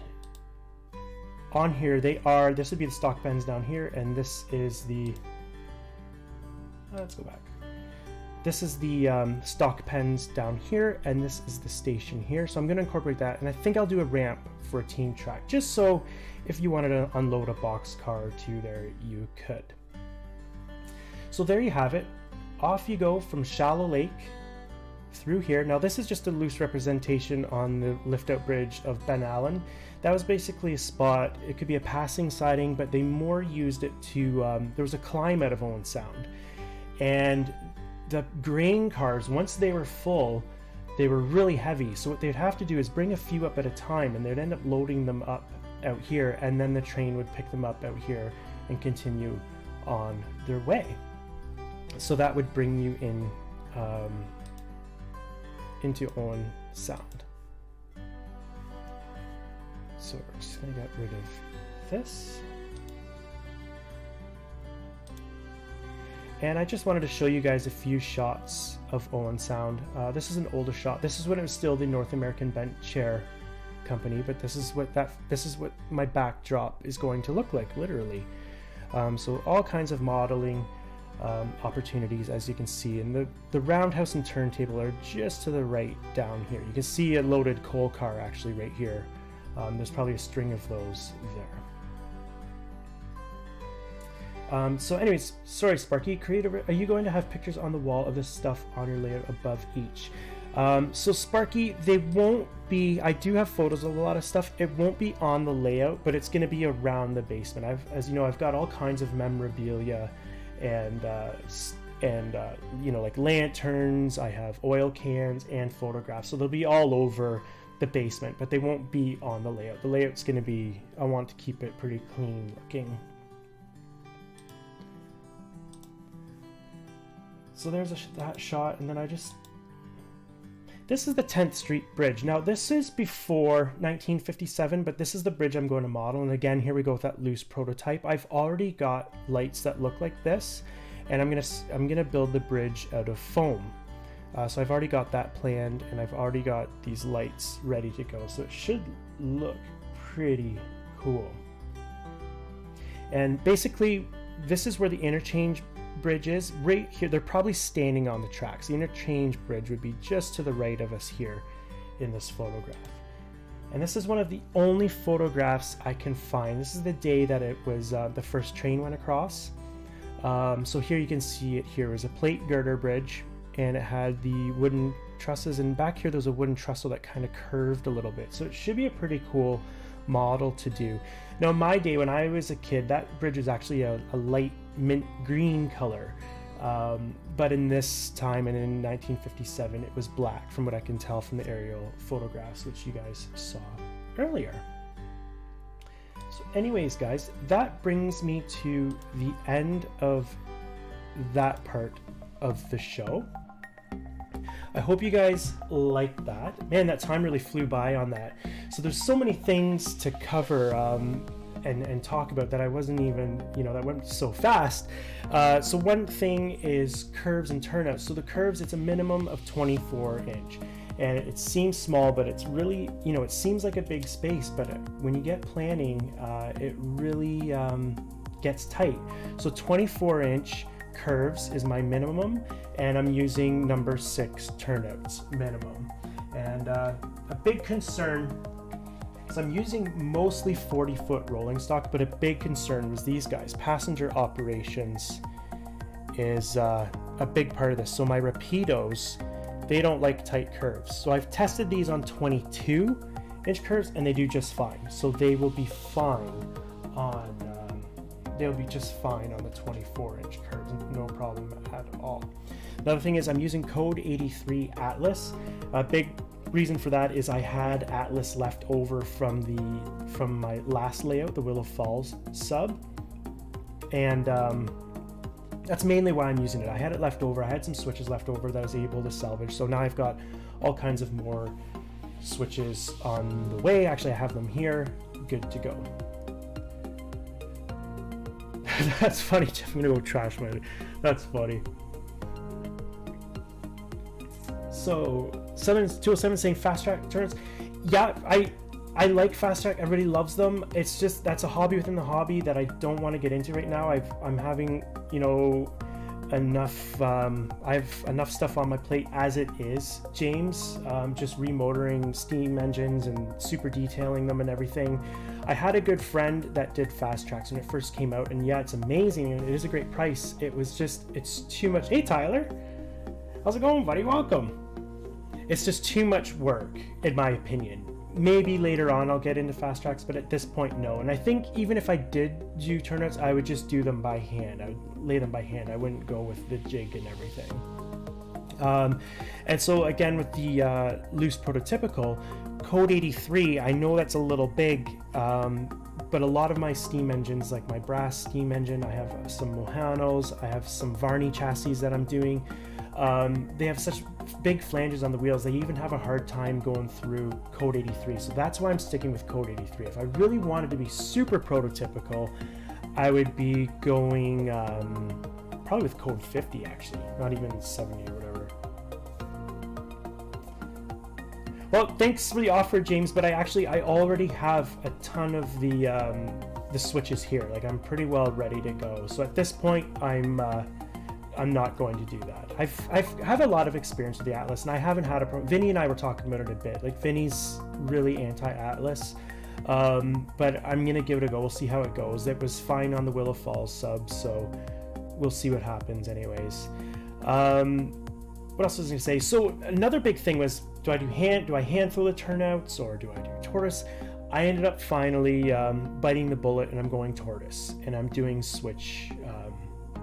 here. This would be the stock pens down here, and this is the let's go back. This is the stock pens down here, and this is the station here. So I'm going to incorporate that, and I think I'll do a ramp for a team track, just so if you wanted to unload a boxcar or two there, you could. So there you have it. Off you go from Shallow Lake through here. Now this is just a loose representation on the lift-out bridge of Ben Allen. That was basically a spot. It could be a passing siding, but they more used it to, there was a climb out of Owen Sound. And the grain cars, once they were full, they were really heavy. So what they'd have to do is bring a few up at a time, and they'd end up loading them up out here, and then the train would pick them up out here and continue on their way. So that would bring you in into Owen Sound. So we're just going to get rid of this. And I just wanted to show you guys a few shots of Owen Sound. This is an older shot. This is when it was still the North American Bent Chair Company, but this is what my backdrop is going to look like, literally. So all kinds of modeling opportunities, as you can see, and the roundhouse and turntable are just to the right down here. You can see a loaded coal car actually right here. There's probably a string of those there. So anyways, sorry Sparky, are you going to have pictures on the wall of this stuff on your layout above each? So Sparky, they won't be, I do have photos of a lot of stuff. It won't be on the layout, but it's going to be around the basement. As you know, I've got all kinds of memorabilia and you know, like lanterns, I have oil cans and photographs. So they'll be all over the basement, but they won't be on the layout. The layout's going to be, I want to keep it pretty clean looking. So there's that shot, and then this is the 10th Street Bridge. Now this is before 1957, but this is the bridge I'm going to model. And again, here we go with that loose prototype. I've already got lights that look like this, and I'm gonna build the bridge out of foam. So I've already got that planned, and I've already got these lights ready to go. So it should look pretty cool. And basically, this is where the Interchange Bridge is, right here. They're probably standing on the tracks. The Interchange Bridge would be just to the right of us here in this photograph. And this is one of the only photographs I can find. This is the day that it was the first train went across. So here you can see it. Here was a plate girder bridge, and it had the wooden trusses, and back here there's a wooden trestle that kind of curved a little bit. So it should be a pretty cool model to do. Now, in my day when I was a kid, that bridge was actually a light mint green color, but in this time and in 1957 it was black, from what I can tell from the aerial photographs which you guys saw earlier. So anyways guys, that brings me to the end of that part of the show. I hope you guys like that. Man, that time really flew by on that. So there's so many things to cover and talk about that I wasn't even, you know, that went so fast. So one thing is curves and turnouts. So the curves, it's a minimum of 24 inch. And it seems small, but it's really, you know, it seems like a big space, but when you get planning, it really gets tight. So 24 inch curves is my minimum, and I'm using number 6 turnouts minimum. And a big concern is I'm using mostly 40-foot rolling stock, but a big concern was these guys. Passenger operations is a big part of this. So my Rapidos, they don't like tight curves. So I've tested these on 22-inch curves, and they do just fine. So they will be fine on they'll be just fine on the 24-inch curves, no problem at all. Another thing is I'm using code 83 Atlas. A big reason for that is I had Atlas left over from my last layout, the Willow Falls sub, and that's mainly why I'm using it. I had it left over. I had some switches left over that I was able to salvage. So now I've got all kinds of more switches on the way. Actually, I have them here, good to go. That's funny. I'm gonna go trash my. That's funny. So 207 saying fast track turns. Yeah, I like fast track. Everybody loves them. It's just that's a hobby within the hobby that I don't want to get into right now. I'm having, you know, enough. I have enough stuff on my plate as it is, James. Just remotoring steam engines and super detailing them and everything. I had a good friend that did fast tracks when it first came out, and yeah, it's amazing and it is a great price. It was just, it's too much. Hey Tyler, how's it going, buddy? Welcome. It's just too much work, in my opinion. Maybe later on I'll get into fast tracks, but at this point, no. And I think even if I did do turnouts, I would just do them by hand. I would lay them by hand. I wouldn't go with the jig and everything. And so again, with the loose prototypical, code 83, I know that's a little big, but a lot of my steam engines, like my brass steam engine, I have some Mohanos, I have some Varney chassis that I'm doing. They have such big flanges on the wheels, they even have a hard time going through code 83. So that's why I'm sticking with code 83. If I really wanted to be super prototypical, I would be going probably with code 50 actually, not even 70 or whatever. Well, thanks for the offer, James, but I already have a ton of the switches here. Like I'm pretty well ready to go. So at this point, I'm not going to do that. I have a lot of experience with the Atlas, and I haven't had a problem. Vinny and I were talking about it a bit. Like Vinny's really anti-Atlas, but I'm gonna give it a go. We'll see how it goes. It was fine on the Willow Falls sub, so we'll see what happens anyways. What else was I gonna say? So another big thing was, do I hand throw the turnouts or do I do tortoise? I ended up finally biting the bullet, and I'm going tortoise, and I'm doing switch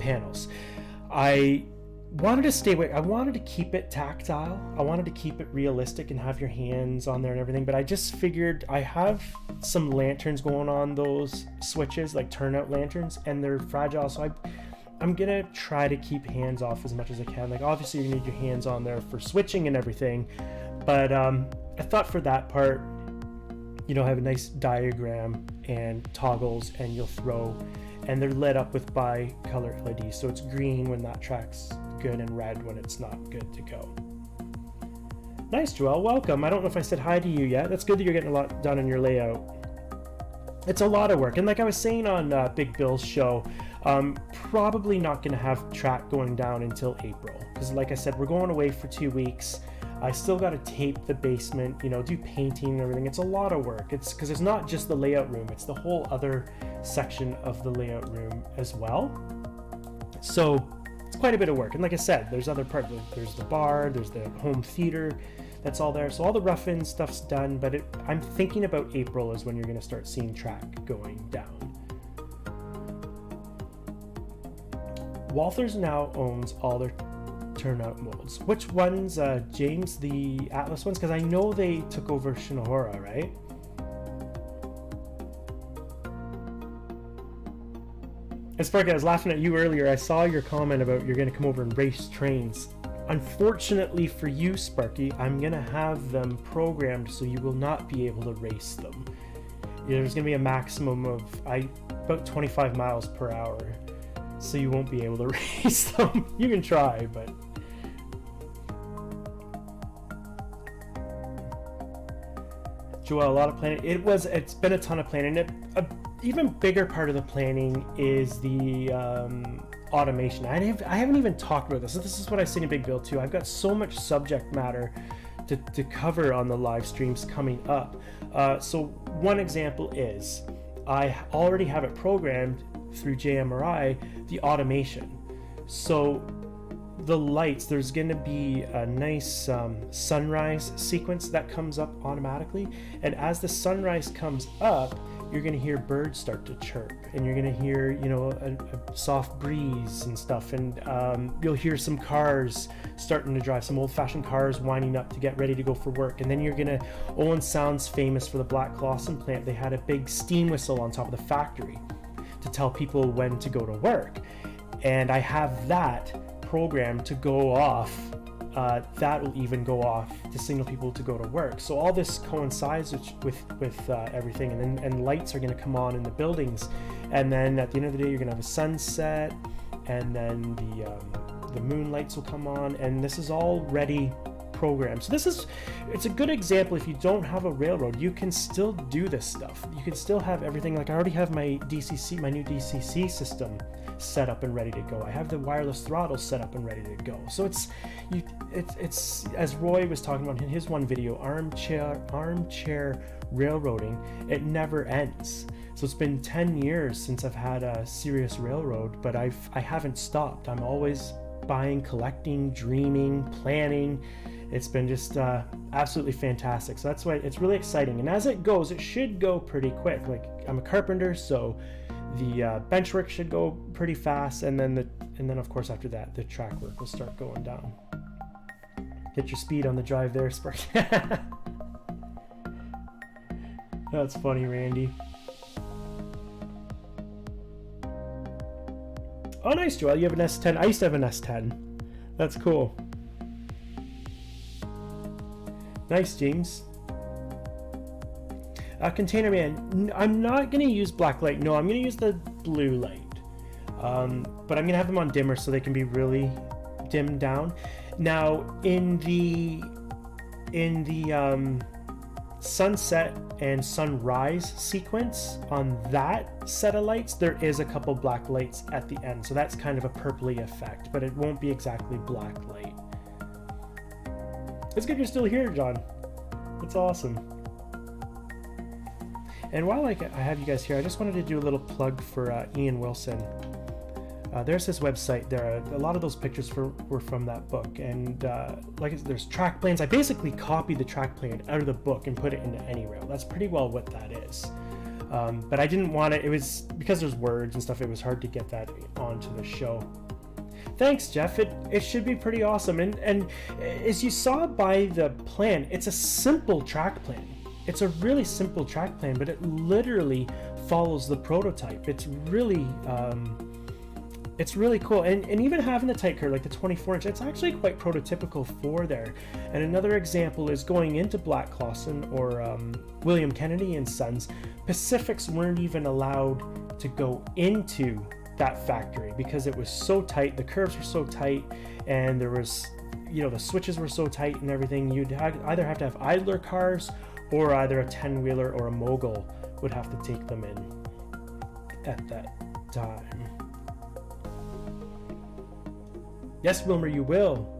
panels. I wanted to stay away. I wanted to keep it tactile. I wanted to keep it realistic and have your hands on there and everything, but I just figured I have some lanterns going on those switches, like turnout lanterns, and they're fragile, so I'm gonna try to keep hands off as much as I can. Like obviously you need your hands on there for switching and everything, but I thought for that part, you know, have a nice diagram and toggles, and you'll throw, and they're lit up with bi-color LEDs, so it's green when that track's good and red when it's not good to go. Nice, Joel, welcome. I don't know if I said hi to you yet. That's good that you're getting a lot done in your layout. It's a lot of work, and like I was saying on Big Bill's show, probably not going to have track going down until April, because like I said, we're going away for 2 weeks. I still got to tape the basement, you know, do painting and everything. It's a lot of work. It's because it's not just the layout room, it's the whole other section of the layout room as well. So it's quite a bit of work. And like I said, there's other parts. There's the bar, there's the home theater, that's all there. So all the rough-in stuff's done, but I'm thinking about April is when you're going to start seeing track going down. Walthers now owns all their turnout molds. Which ones, James? The Atlas ones? Because I know they took over Shinohara, right? Sparky, I was laughing at you earlier. I saw your comment about you're going to come over and race trains. Unfortunately for you, Sparky, I'm going to have them programmed so you will not be able to race them. There's going to be a maximum of about 25 miles per hour, so you won't be able to race them. You can try, but... Joel, a lot of planning. It's been a ton of planning. An even bigger part of the planning is the automation. I haven't even talked about this. So this is what I say in Big Bill too. I've got so much subject matter to cover on the live streams coming up. So one example is I already have it programmed through JMRI, the automation. So the lights, there's going to be a nice sunrise sequence that comes up automatically, and as the sunrise comes up, you're going to hear birds start to chirp, and you're going to hear, you know, a soft breeze and stuff, and you'll hear some cars starting to drive, some old-fashioned cars winding up to get ready to go for work. And then you're going to, Owen Sound's famous for the Black Clawson plant. They had a big steam whistle on top of the factory to tell people when to go to work, and I have that program to go off. That will even go off to signal people to go to work. So all this coincides with everything, and lights are going to come on in the buildings, and then at the end of the day you're going to have a sunset, and then the moon lights will come on, and this is all ready programmed. So it's a good example. If you don't have a railroad, you can still do this stuff. You can still have everything. Like I already have my new DCC system set up and ready to go. I have the wireless throttle set up and ready to go. So it's as Roy was talking about in his one video, armchair railroading. It never ends. So it's been 10 years since I've had a serious railroad, but I haven't stopped. I'm always buying, collecting, dreaming, planning. It's been just absolutely fantastic. So that's why it's really exciting. And as it goes, it should go pretty quick. Like I'm a carpenter, so the bench work should go pretty fast, and then of course after that the track work will start going down. Hit your speed on the drive there, Sparky. That's funny, Randy. Oh, nice, Joel. You have an S10. I used to have an S10. That's cool. Nice, James. Container Man, I'm not going to use black light. No, I'm going to use the blue light. But I'm going to have them on dimmer so they can be really dimmed down. Now, in the sunset and sunrise sequence on that set of lights, there is a couple black lights at the end. So that's kind of a purpley effect, but it won't be exactly black light. It's good you're still here, John. That's awesome. And while I have you guys here, I just wanted to do a little plug for Ian Wilson. There's his website there. A lot of those pictures were from that book. And there's track plans. I basically copied the track plan out of the book and put it into AnyRail. That's pretty well what that is. But I didn't want it. It was because there's words and stuff. It was hard to get that onto the show. Thanks, Jeff. It should be pretty awesome. And as you saw by the plan, it's a simple track plan. It's a really simple track plan, but it literally follows the prototype. It's really cool. And even having the tight curve, like the 24-inch, it's actually quite prototypical for there. And another example is going into Black Clawson or William Kennedy and Sons. Pacifics weren't even allowed to go into that factory because it was so tight. The curves were so tight, and there was, you know, the switches were so tight and everything. You'd either have to have idler cars, or either a 10-wheeler or a mogul would have to take them in at that time. Yes, Wilmer, you will.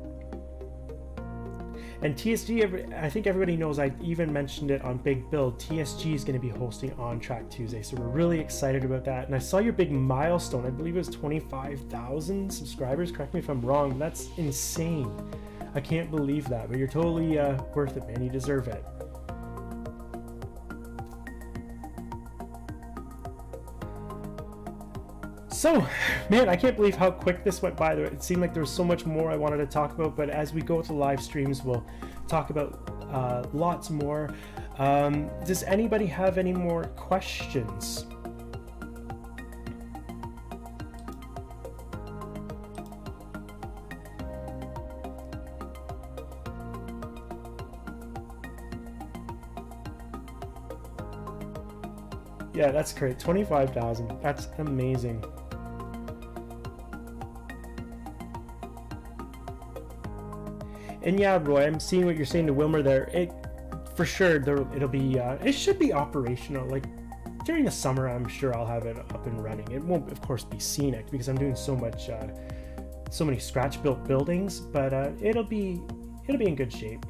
And TSG, I think everybody knows, I even mentioned it on Big Build, TSG is going to be hosting on Track Tuesday, so we're really excited about that. And I saw your big milestone, I believe it was 25,000 subscribers, correct me if I'm wrong, that's insane. I can't believe that, but you're totally worth it, man, you deserve it. So, man, I can't believe how quick this went by. It seemed like there was so much more I wanted to talk about, but as we go to live streams, we'll talk about lots more. Does anybody have any more questions? Yeah, that's great. 25,000. That's amazing. And yeah, Roy, I'm seeing what you're saying to Wilmer there. It for sure it'll be it should be operational. Like during the summer, I'm sure I'll have it up and running. It won't, of course, be scenic because I'm doing so many scratch built buildings, but it'll be in good shape.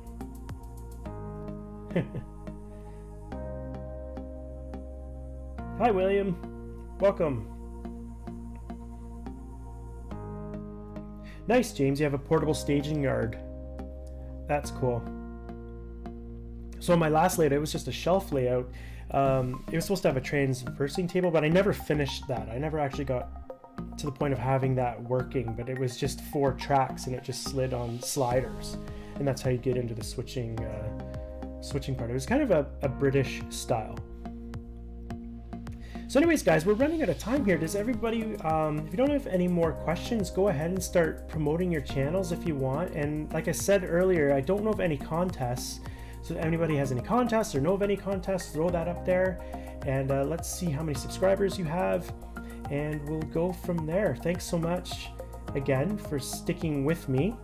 Hi, William. Welcome. Nice, James. You have a portable staging yard. That's cool. So my last layout, it was just a shelf layout. It was supposed to have a transversing table, but I never finished that. I never actually got to the point of having that working, but it was just 4 tracks and it just slid on sliders. And that's how you get into the switching part. It was kind of a British style. So anyways, guys, we're running out of time here. Does everybody, if you don't have any more questions, go ahead and start promoting your channels if you want. And like I said earlier, I don't know of any contests. So if anybody has any contests or know of any contests, throw that up there. And let's see how many subscribers you have. And we'll go from there. Thanks so much again for sticking with me.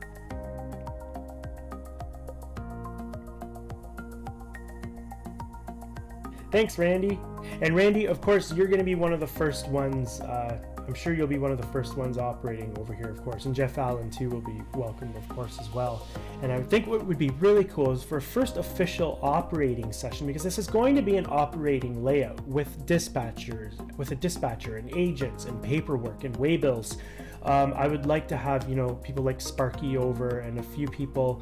Thanks, Randy. And Randy, of course, you're going to be one of the first ones. I'm sure you'll be one of the first ones operating over here, of course. And Jeff Allen, too, will be welcome, of course, as well. And I think what would be really cool is for a first official operating session, because this is going to be an operating layout with dispatchers, with a dispatcher and agents and paperwork and waybills. I would like to have, you know, people like Sparky over and a few people,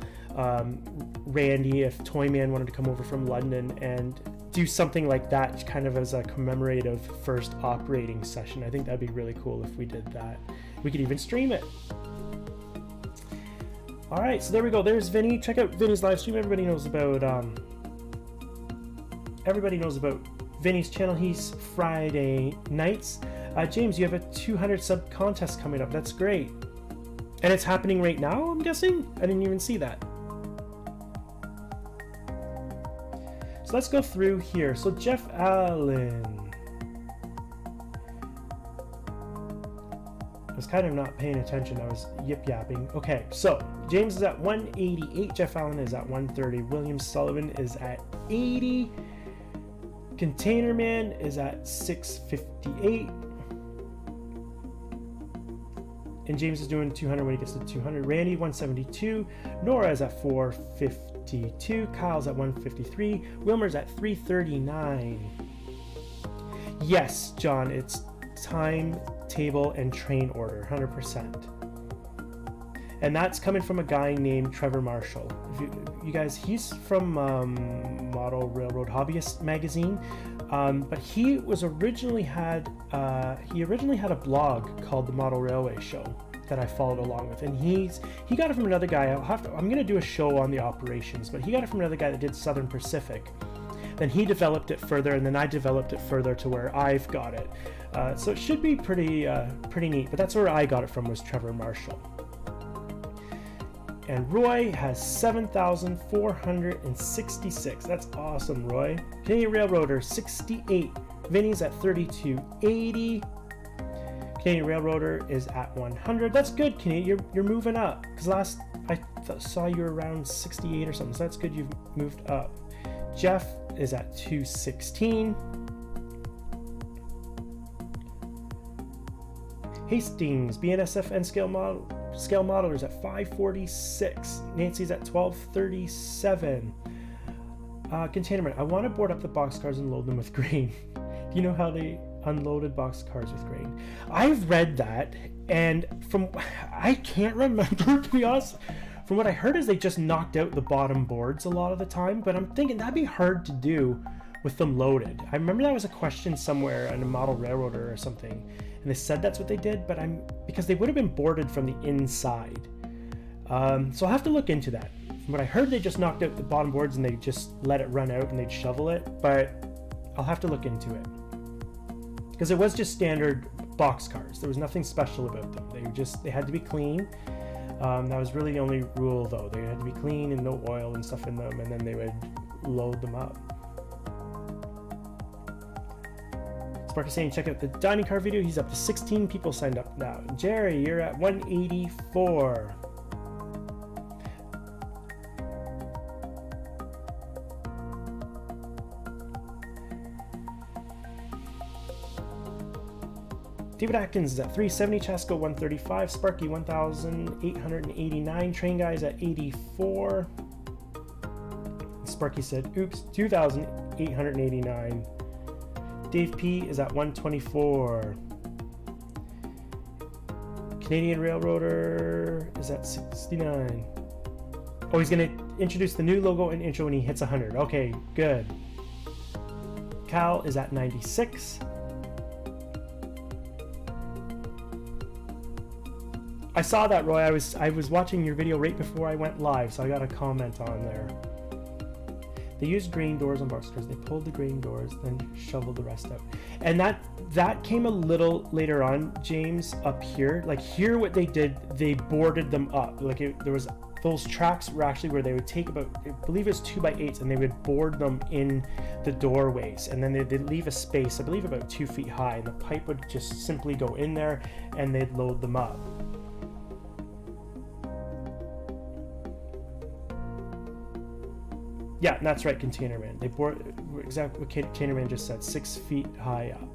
Randy, if Toyman wanted to come over from London and do something like that kind of as a commemorative first operating session. I think that'd be really cool if we did that. We could even stream it. All right, so there we go. There's Vinny. Check out Vinny's live stream. Everybody knows about Vinny's channel. He's Friday nights. James, you have a 200 sub contest coming up. That's great. And it's happening right now, I'm guessing? I didn't even see that. So let's go through here. So Jeff Allen. I was kind of not paying attention. I was yip-yapping. Okay, so James is at 188. Jeff Allen is at 130. William Sullivan is at 80. Container Man is at 658. And James is doing 200 when he gets to 200. Randy, 172. Nora is at 452. Kyle's at 153. Wilmer's at 339. Yes, John, it's time, table, and train order, 100%. And that's coming from a guy named Trevor Marshall. You guys, he's from Model Railroad Hobbyist magazine. But he was originally had a blog called The Model Railway Show that I followed along with, and he got it from another guy. I'm gonna do a show on the operations, but he got it from another guy that did Southern Pacific. Then he developed it further, and then I developed it further to where I've got it. So it should be pretty neat. But that's where I got it from, was Trevor Marshall. And Roy has 7,466. That's awesome, Roy. Canadian Railroader, 68. Vinny's at 3280. Canadian Railroader is at 100. That's good, Canadian. You're moving up. Because last I saw you around 68 or something. So that's good. You've moved up. Jeff is at 216. Hastings, BNSF N scale modelers at 546. Nancy's at 1237. Containment. I want to board up the boxcars and load them with grain. Do you know how they unloaded boxcars with grain? I've read that, and I can't remember, to be honest. From what I heard is they just knocked out the bottom boards a lot of the time, but I'm thinking that'd be hard to do with them loaded. I remember that was a question somewhere on a model railroader or something, and they said that's what they did, but because they would have been boarded from the inside. So I'll have to look into that. From what I heard, they just knocked out the bottom boards and they just let it run out and they'd shovel it, but I'll have to look into it. Because it was just standard boxcars. There was nothing special about them. They had to be clean. That was really the only rule, though. They had to be clean and no oil and stuff in them, and then they would load them up. Sparky's saying check out the dining car video. He's up to 16 people signed up now. Jerry, you're at 184. David Atkins is at 370, Chasco 135, Sparky 1,889, Train Guys at 84. Sparky said, oops, 2,889. Dave P is at 124. Canadian Railroader is at 69. Oh, he's going to introduce the new logo and intro when he hits 100. Okay, good. Cal is at 96. I saw that, Roy. I was watching your video right before I went live, so I got a comment on there. They used grain doors on boxcars. They pulled the grain doors, then shoveled the rest out. And that came a little later on, James, up here. Like here, what they did, they boarded them up. Like there was those tracks were actually where they would take about, I believe it's 2x8s, and they would board them in the doorways, and then they'd leave a space, I believe about 2 feet high, and the pipe would just simply go in there, and they'd load them up. Yeah, that's right, Containerman. They board exactly what Containerman just said, 6 feet high up.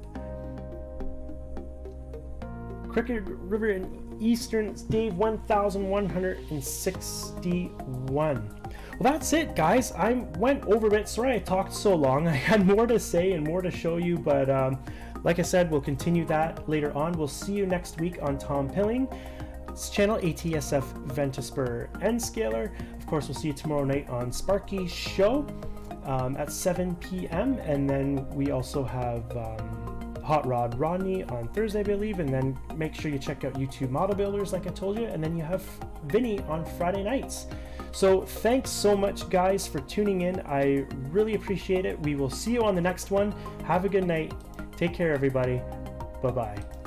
Cricket River in Eastern, Dave 1,161. Well, that's it, guys. I went over a bit. Sorry I talked so long. I had more to say and more to show you, but like I said, we'll continue that later on. We'll see you next week on Tom Pilling channel, ATSF Ventaspur and Scalar. Of course, we'll see you tomorrow night on Sparky's show at 7 p.m. And then we also have Hot Rod Rodney on Thursday, I believe. And then make sure you check out YouTube Model Builders, like I told you. And then you have Vinny on Friday nights. So thanks so much, guys, for tuning in. I really appreciate it. We will see you on the next one. Have a good night. Take care, everybody. Bye-bye.